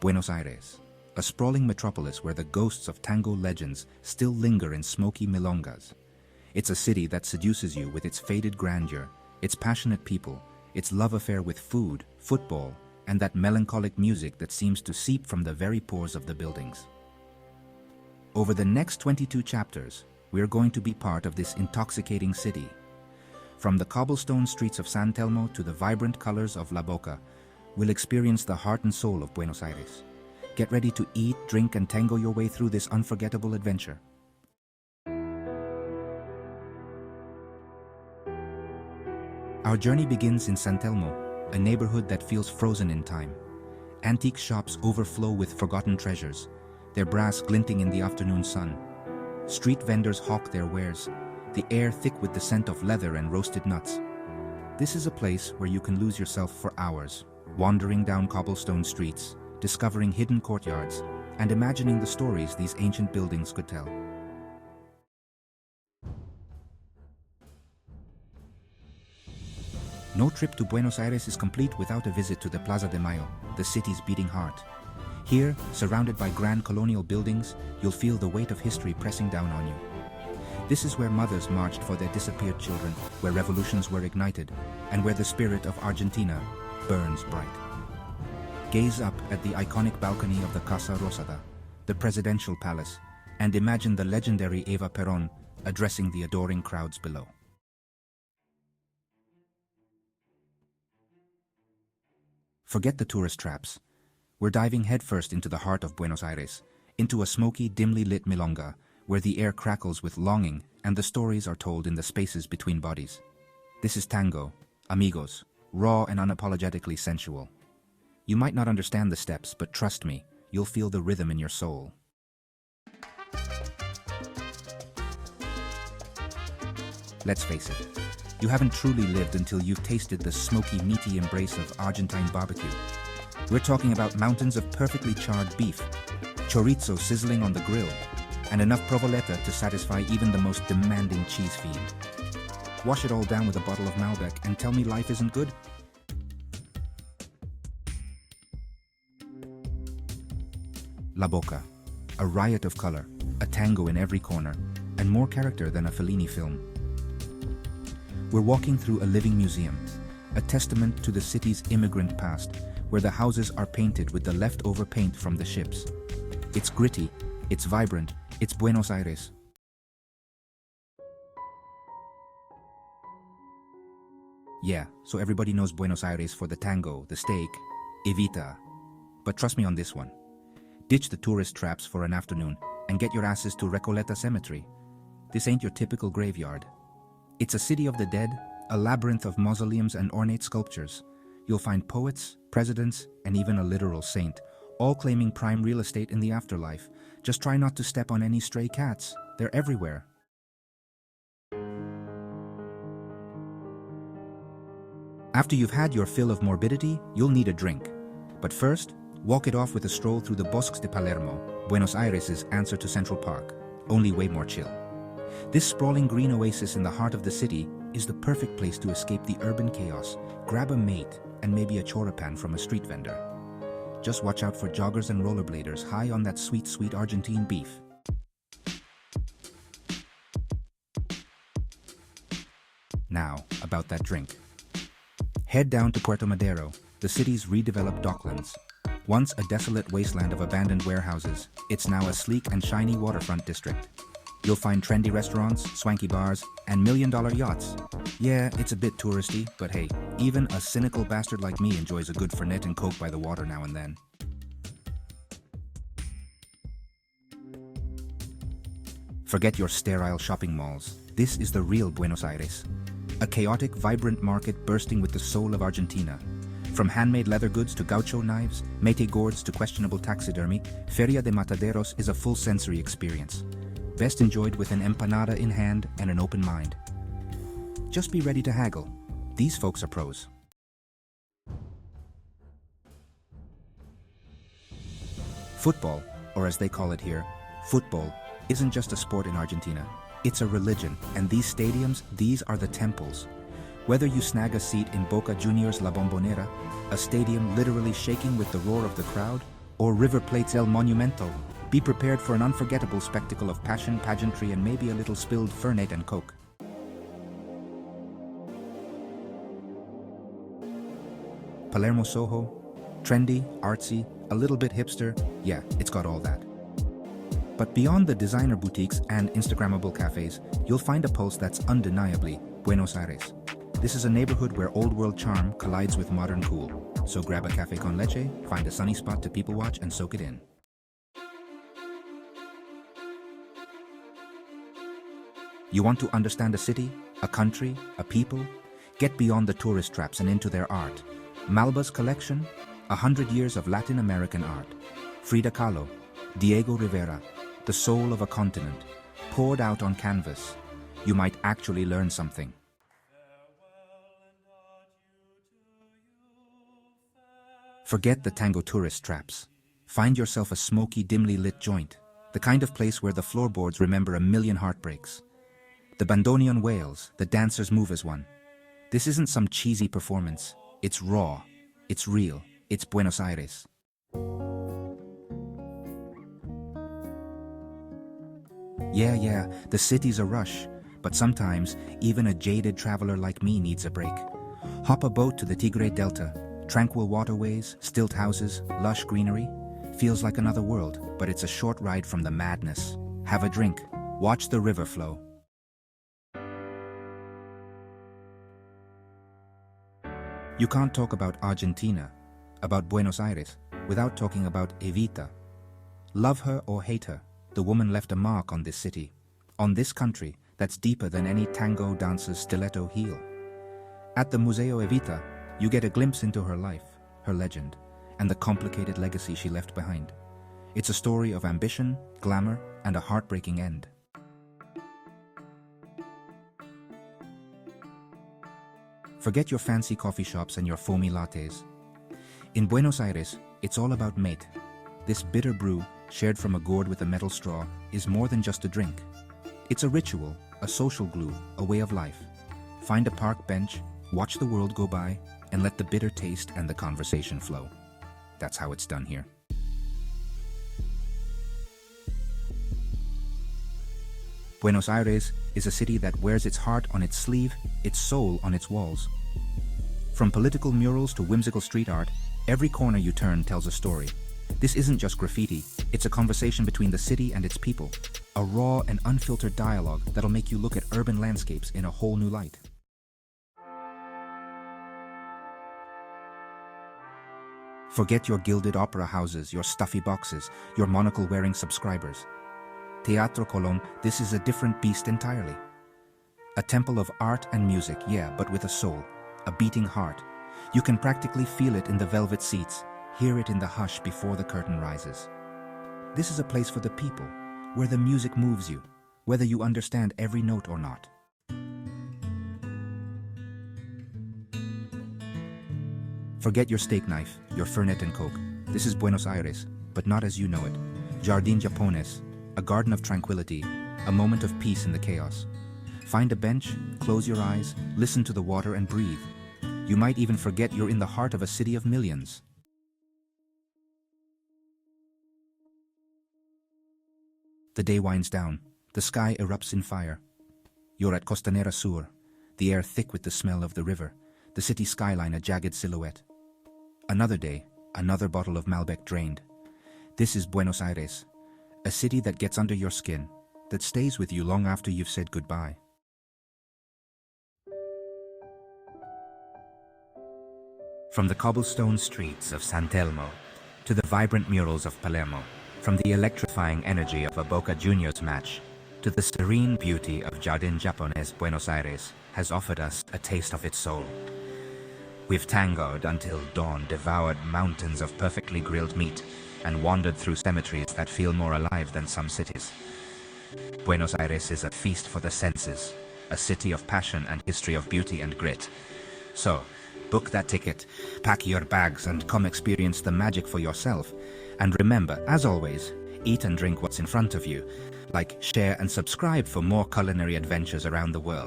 Buenos Aires, a sprawling metropolis where the ghosts of tango legends still linger in smoky milongas. It's a city that seduces you with its faded grandeur, its passionate people, its love affair with food, football, and that melancholic music that seems to seep from the very pores of the buildings. Over the next 22 chapters, we're going to be part of this intoxicating city. From the cobblestone streets of San Telmo to the vibrant colors of La Boca, we'll experience the heart and soul of Buenos Aires. Get ready to eat, drink, and tango your way through this unforgettable adventure. Our journey begins in San Telmo, a neighborhood that feels frozen in time. Antique shops overflow with forgotten treasures, their brass glinting in the afternoon sun. Street vendors hawk their wares, the air thick with the scent of leather and roasted nuts. This is a place where you can lose yourself for hours, wandering down cobblestone streets, discovering hidden courtyards, and imagining the stories these ancient buildings could tell. No trip to Buenos Aires is complete without a visit to the Plaza de Mayo, the city's beating heart. Here, surrounded by grand colonial buildings, you'll feel the weight of history pressing down on you. This is where mothers marched for their disappeared children, where revolutions were ignited, and where the spirit of Argentina burns bright. Gaze up at the iconic balcony of the Casa Rosada, the presidential palace, and imagine the legendary Eva Perón addressing the adoring crowds below. Forget the tourist traps. We're diving headfirst into the heart of Buenos Aires, into a smoky, dimly lit milonga, where the air crackles with longing and the stories are told in the spaces between bodies. This is tango, amigos, raw and unapologetically sensual. You might not understand the steps, but trust me, you'll feel the rhythm in your soul. Let's face it, you haven't truly lived until you've tasted the smoky, meaty embrace of Argentine barbecue. We're talking about mountains of perfectly charred beef, chorizo sizzling on the grill, and enough provoleta to satisfy even the most demanding cheese fiend. Wash it all down with a bottle of Malbec and tell me life isn't good? La Boca, a riot of color, a tango in every corner, and more character than a Fellini film. We're walking through a living museum, a testament to the city's immigrant past, where the houses are painted with the leftover paint from the ships. It's gritty, it's vibrant, it's Buenos Aires. Yeah, so everybody knows Buenos Aires for the tango, the steak, Evita. But trust me on this one. Ditch the tourist traps for an afternoon and get your asses to Recoleta Cemetery. This ain't your typical graveyard. It's a city of the dead, a labyrinth of mausoleums and ornate sculptures. You'll find poets, presidents, and even a literal saint, all claiming prime real estate in the afterlife. Just try not to step on any stray cats. They're everywhere. After you've had your fill of morbidity, you'll need a drink. But first, walk it off with a stroll through the Bosques de Palermo, Buenos Aires' answer to Central Park, only way more chill. This sprawling green oasis in the heart of the city is the perfect place to escape the urban chaos, grab a mate, and maybe a choripan from a street vendor. Just watch out for joggers and rollerbladers high on that sweet, sweet Argentine beef. Now, about that drink. Head down to Puerto Madero, the city's redeveloped docklands. Once a desolate wasteland of abandoned warehouses, it's now a sleek and shiny waterfront district. You'll find trendy restaurants, swanky bars, and million-dollar yachts. Yeah, it's a bit touristy, but hey, even a cynical bastard like me enjoys a good Fernet and Coke by the water now and then. Forget your sterile shopping malls. This is the real Buenos Aires. A chaotic, vibrant market bursting with the soul of Argentina. From handmade leather goods to gaucho knives, mate gourds to questionable taxidermy, Feria de Mataderos is a full sensory experience. Best enjoyed with an empanada in hand and an open mind. Just be ready to haggle. These folks are pros. Football, or as they call it here, football, isn't just a sport in Argentina. It's a religion, and these stadiums, these are the temples. Whether you snag a seat in Boca Juniors' La Bombonera, a stadium literally shaking with the roar of the crowd, Or River Plate's El Monumental. Be prepared for an unforgettable spectacle of passion, pageantry, and maybe a little spilled Fernet and Coke. Palermo Soho? Trendy, artsy, a little bit hipster, yeah, it's got all that. But beyond the designer boutiques and Instagrammable cafes, you'll find a pulse that's undeniably Buenos Aires. This is a neighborhood where old-world charm collides with modern cool. So grab a café con leche, find a sunny spot to people watch, and soak it in. You want to understand a city, a country, a people? Get beyond the tourist traps and into their art. Malba's collection, 100 years of Latin American art. Frida Kahlo, Diego Rivera, the soul of a continent, poured out on canvas. You might actually learn something. Forget the Tango tourist traps. Find yourself a smoky, dimly lit joint, the kind of place where the floorboards remember a million heartbreaks. The bandoneon wails, the dancers move as one. This isn't some cheesy performance. It's raw, it's real, it's Buenos Aires. Yeah, the city's a rush, but sometimes even a jaded traveler like me needs a break. Hop a boat to the Tigre Delta. Tranquil waterways, stilt houses, lush greenery. Feels like another world, but it's a short ride from the madness. Have a drink. Watch the river flow. You can't talk about Argentina, about Buenos Aires, without talking about Evita. Love her or hate her, the woman left a mark on this city, on this country that's deeper than any tango dancer's stiletto heel. At the Museo Evita, you get a glimpse into her life, her legend, and the complicated legacy she left behind. It's a story of ambition, glamour, and a heartbreaking end. Forget your fancy coffee shops and your foamy lattes. In Buenos Aires, it's all about mate. This bitter brew, shared from a gourd with a metal straw, is more than just a drink. It's a ritual, a social glue, a way of life. Find a park bench, watch the world go by, and let the bitter taste and the conversation flow. That's how it's done here. Buenos Aires is a city that wears its heart on its sleeve, its soul on its walls. From political murals to whimsical street art, every corner you turn tells a story. This isn't just graffiti, it's a conversation between the city and its people, a raw and unfiltered dialogue that'll make you look at urban landscapes in a whole new light. Forget your gilded opera houses, your stuffy boxes, your monocle-wearing subscribers. Teatro Colón, this is a different beast entirely. A temple of art and music, yeah, but with a soul, a beating heart. You can practically feel it in the velvet seats, hear it in the hush before the curtain rises. This is a place for the people, where the music moves you, whether you understand every note or not. Forget your steak knife, your Fernet and Coke. This is Buenos Aires, but not as you know it. Jardín Japonés, a garden of tranquility, a moment of peace in the chaos. Find a bench, close your eyes, listen to the water and breathe. You might even forget you're in the heart of a city of millions. The day winds down. The sky erupts in fire. You're at Costanera Sur, the air thick with the smell of the river, the city skyline a jagged silhouette. Another day, another bottle of Malbec drained. This is Buenos Aires, a city that gets under your skin, that stays with you long after you've said goodbye. From the cobblestone streets of San Telmo to the vibrant murals of Palermo, from the electrifying energy of a Boca Juniors match to the serene beauty of Jardín Japonés, Buenos Aires has offered us a taste of its soul. We've tangoed until dawn, devoured mountains of perfectly grilled meat, and wandered through cemeteries that feel more alive than some cities. Buenos Aires is a feast for the senses, a city of passion and history of beauty and grit. So, book that ticket, pack your bags, and come experience the magic for yourself. And remember, as always, eat and drink what's in front of you. Like, share, and subscribe for more culinary adventures around the world.